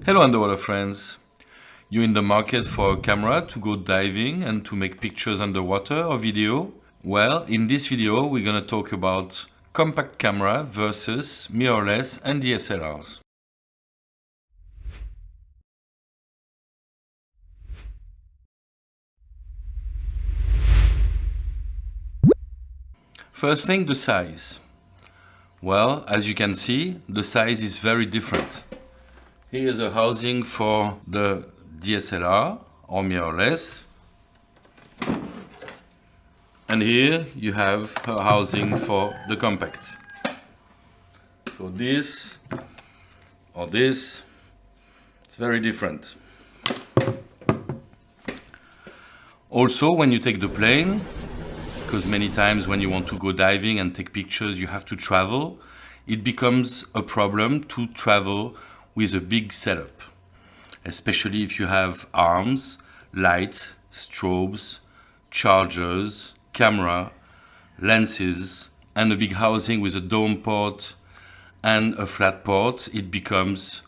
Hello underwater friends. You're in the market for a camera to go diving and to make pictures underwater or video? Well, in this video we're gonna talk about compact camera versus mirrorless and DSLRs. First thing, the size. Well, as you can see, the size is very different. Here is a housing for the DSLR or mirrorless. And here you have a housing for the compact. So this or this, it's very different. Also, when you take the plane, because many times when you want to go diving and take pictures, you have to travel, it becomes a problem to travel with a big setup, especially if you have arms, light, strobes, chargers, camera, lenses, and a big housing with a dome port and a flat port. It becomes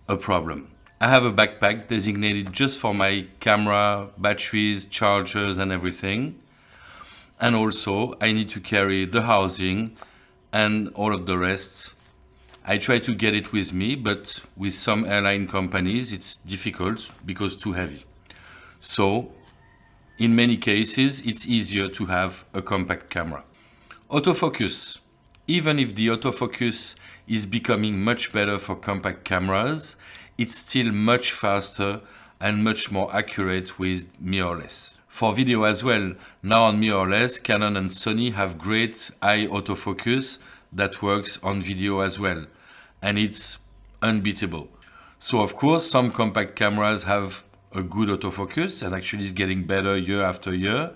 a problem. I have a backpack designated just for my camera, batteries, chargers, and everything. And also I need to carry the housing and all of the rest. I try to get it with me, but with some airline companies it's difficult because too heavy. So in many cases it's easier to have a compact camera. Autofocus. Even if the autofocus is becoming much better for compact cameras, it's still much faster and much more accurate with mirrorless. For video as well, now on mirrorless, Canon and Sony have great eye autofocus that works on video as well, and it's unbeatable. So of course, some compact cameras have a good autofocus and actually is getting better year after year,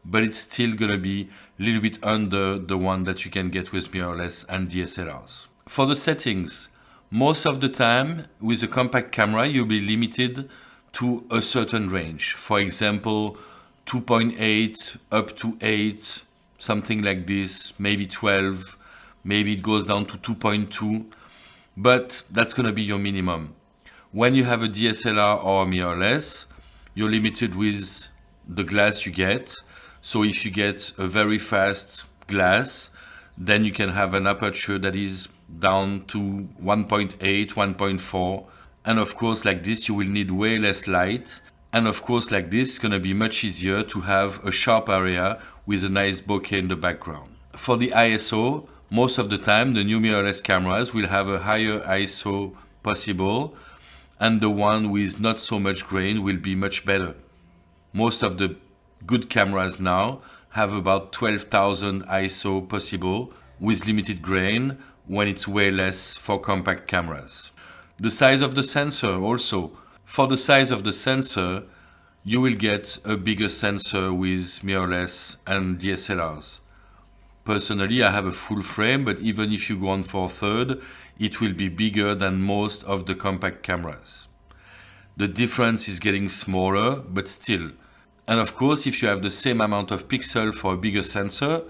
but it's still gonna be a little bit under the one that you can get with mirrorless and DSLRs. For the settings, most of the time with a compact camera, you'll be limited to a certain range. For example, 2.8 up to 8, something like this, maybe 12, maybe it goes down to 2.2, but that's gonna be your minimum. When you have a DSLR or a mirrorless, you're limited with the glass you get. So if you get a very fast glass, then you can have an aperture that is down to 1.8, 1.4. And of course, like this, you will need way less light. And of course, like this, it's gonna be much easier to have a sharp area with a nice bokeh in the background. For the ISO, most of the time, the new mirrorless cameras will have a higher ISO possible, and the one with not so much grain will be much better. Most of the good cameras now have about 12,000 ISO possible with limited grain, when it's way less for compact cameras. The size of the sensor also. For the size of the sensor, you will get a bigger sensor with mirrorless and DSLRs. Personally, I have a full frame, but even if you go on for a third, it will be bigger than most of the compact cameras. The difference is getting smaller, but still. And of course, if you have the same amount of pixels for a bigger sensor,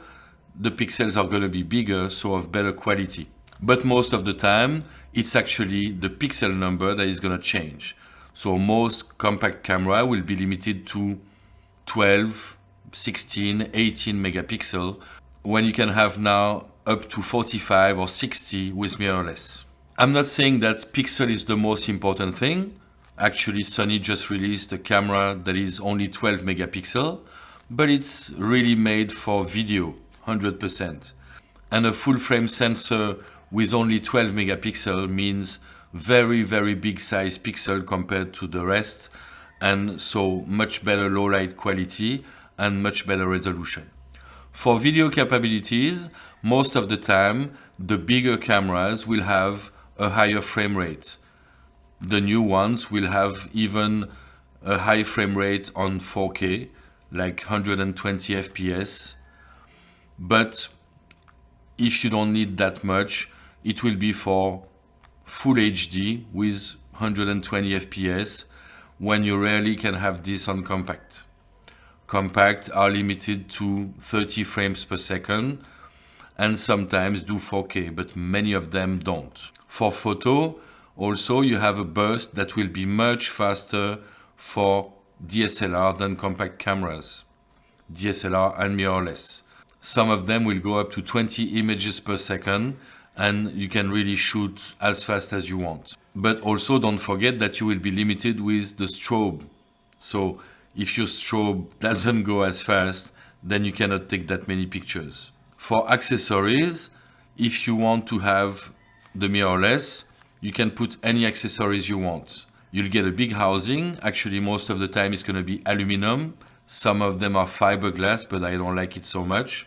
the pixels are going to be bigger, so of better quality. But most of the time, it's actually the pixel number that is going to change. So most compact camera will be limited to 12, 16, 18 megapixel, when you can have now up to 45 or 60 with mirrorless. I'm not saying that pixel is the most important thing. Actually, Sony just released a camera that is only 12 megapixel, but it's really made for video, 100%. And a full frame sensor with only 12 megapixel means very, very big size pixel compared to the rest, and so much better low light quality and much better resolution. For video capabilities, most of the time, the bigger cameras will have a higher frame rate. The new ones will have even a high frame rate on 4K, like 120 FPS. But if you don't need that much, it will be for full HD with 120 FPS, when you rarely can have this on compact. Compact are limited to 30 frames per second and sometimes do 4K, but many of them don't. For photo, Also, you have a burst that will be much faster for DSLR than compact cameras, DSLR and mirrorless. Some of them will go up to 20 images per second, and you can really shoot as fast as you want. But also don't forget that you will be limited with the strobe. So if your strobe doesn't go as fast, then you cannot take that many pictures. For accessories, if you want to have the mirrorless, you can put any accessories you want. You'll get a big housing. Actually, most of the time it's going to be aluminum. Some of them are fiberglass, but I don't like it so much.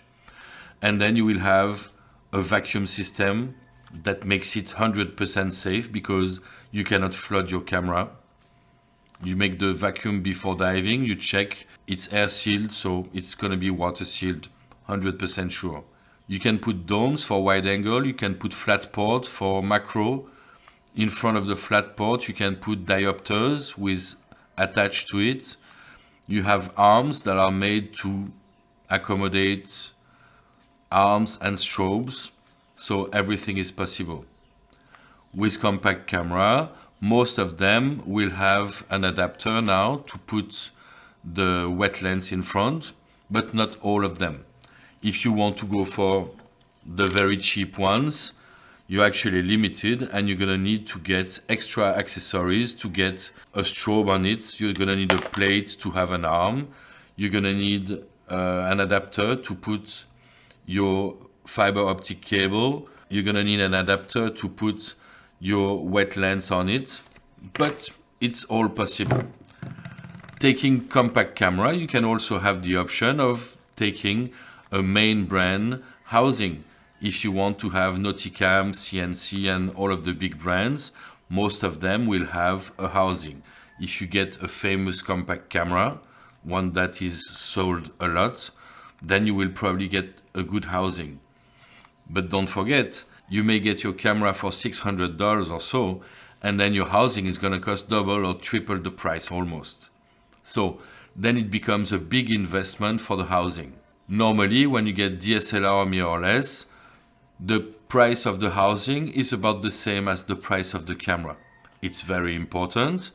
And then you will have a vacuum system that makes it 100% safe because you cannot flood your camera. You make the vacuum before diving, you check, it's air sealed, so it's going to be water sealed, 100% sure. You can put domes for wide angle, you can put flat port for macro. In front of the flat port, you can put diopters with attached to it. You have arms that are made to accommodate arms and strobes, so everything is possible. With compact camera, most of them will have an adapter now to put the wet lens in front, but not all of them. If you want to go for the very cheap ones, you're actually limited and you're gonna need to get extra accessories to get a strobe on it. You're gonna need a plate to have an arm. You're gonna need an adapter to put your fiber optic cable. You're gonna need an adapter to put your wet lens on it, but it's all possible. Taking compact camera, you can also have the option of taking a main brand housing. If you want to have Nauticam, CNC and all of the big brands, most of them will have a housing. If you get a famous compact camera, one that is sold a lot, then you will probably get a good housing. But don't forget, you may get your camera for $600 or so, and then your housing is going to cost double or triple the price almost. So then it becomes a big investment for the housing. Normally, when you get DSLR or mirrorless, the price of the housing is about the same as the price of the camera. It's very important,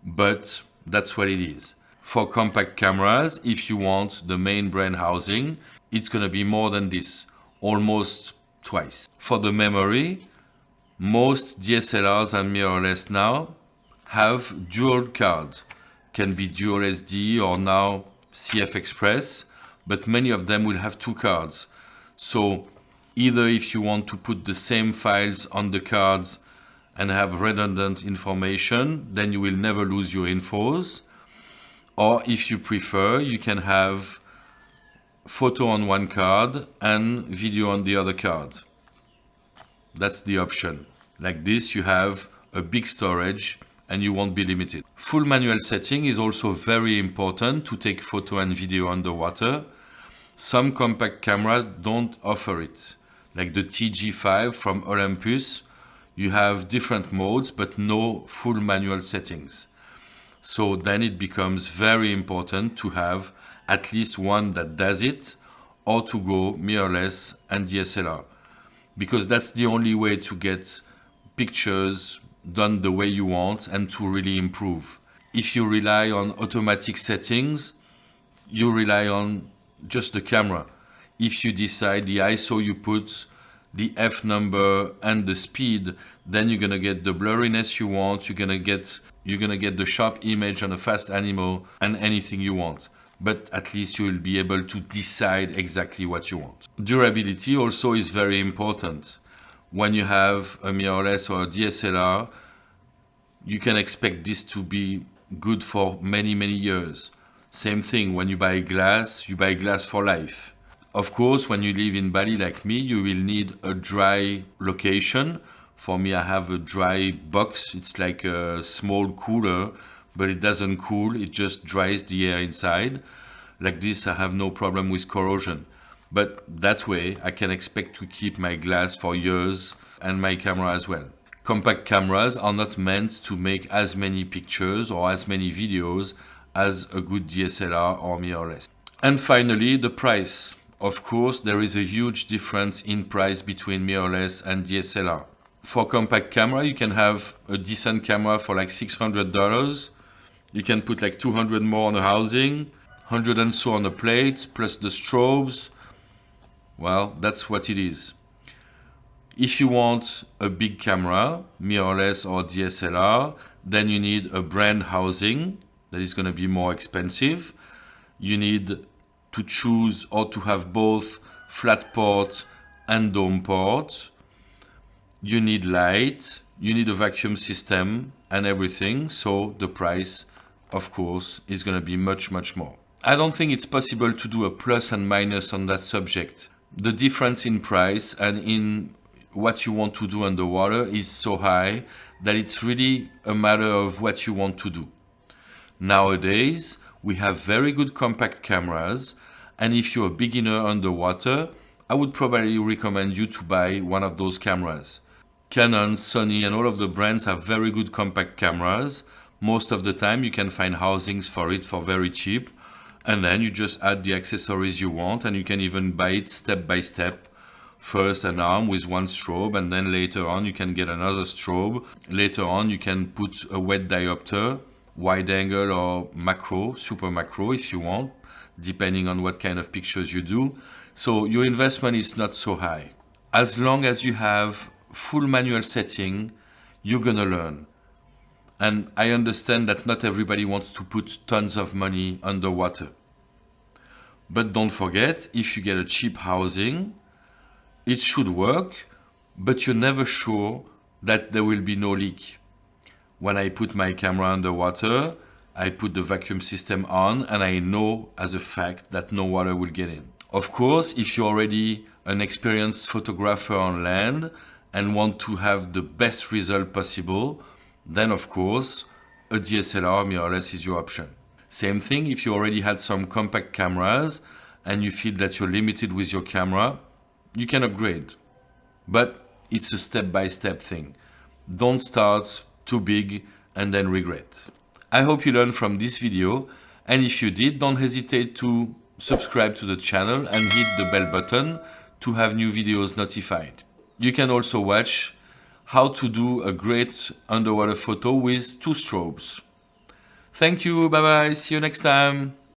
but that's what it is. For compact cameras, if you want the main brand housing, it's going to be more than this, almost twice. For the memory, most DSLRs and mirrorless now have dual cards. Can be dual SD or now CF Express, but many of them will have two cards. So either if you want to put the same files on the cards and have redundant information, then you will never lose your infos. Or if you prefer, you can have photo on one card and video on the other card. That's the option. Like this, you have a big storage and you won't be limited. Full manual setting is also very important to take photo and video underwater. Some compact cameras don't offer it. Like the TG5 from Olympus, you have different modes but no full manual settings. So then it becomes very important to have at least one that does it, or to go mirrorless and DSLR. Because that's the only way to get pictures done the way you want and to really improve. If you rely on automatic settings, you rely on just the camera. If you decide the ISO you put, the F number and the speed, then you're gonna get the blurriness you want, you're gonna get the sharp image on a fast animal and anything you want. But at least you will be able to decide exactly what you want. Durability also is very important. When you have a mirrorless or a DSLR, you can expect this to be good for many, many years. Same thing, when you buy glass for life. Of course, when you live in Bali like me, you will need a dry location. For me, I have a dry box. It's like a small cooler, but it doesn't cool. It just dries the air inside. Like this, I have no problem with corrosion. But that way, I can expect to keep my glass for years and my camera as well. Compact cameras are not meant to make as many pictures or as many videos as a good DSLR or mirrorless. And finally, the price. Of course, there is a huge difference in price between mirrorless and DSLR. For compact camera, you can have a decent camera for like $600. You can put like 200 more on a housing, 100 and so on a plate, plus the strobes. Well, that's what it is. If you want a big camera, mirrorless or DSLR, then you need a brand housing that is going to be more expensive. You need to choose or to have both flat port and dome port. You need light, you need a vacuum system and everything. So the price, of course, is going to be much, much more. I don't think it's possible to do a plus and minus on that subject. The difference in price and in what you want to do underwater is so high that it's really a matter of what you want to do. Nowadays, we have very good compact cameras, and if you're a beginner underwater, I would probably recommend you to buy one of those cameras. Canon, Sony, and all of the brands have very good compact cameras. Most of the time you can find housings for it for very cheap, and then you just add the accessories you want, and you can even buy it step by step. First an arm with one strobe, and then later on you can get another strobe. Later on you can put a wet diopter, wide angle or macro, super macro if you want, depending on what kind of pictures you do. So your investment is not so high. As long as you have full manual setting, you're gonna learn. And I understand that not everybody wants to put tons of money underwater. But don't forget, if you get a cheap housing, it should work, but you're never sure that there will be no leak. When I put my camera underwater, I put the vacuum system on and I know as a fact that no water will get in. Of course, if you're already an experienced photographer on land and want to have the best result possible, then of course, a DSLR mirrorless is your option. Same thing if you already had some compact cameras and you feel that you're limited with your camera, you can upgrade. But it's a step-by-step thing. Don't start too big and then regret. I hope you learned from this video, and if you did, don't hesitate to subscribe to the channel and hit the bell button to have new videos notified. You can also watch how to do a great underwater photo with 2 strobes. Thank you, bye bye, see you next time.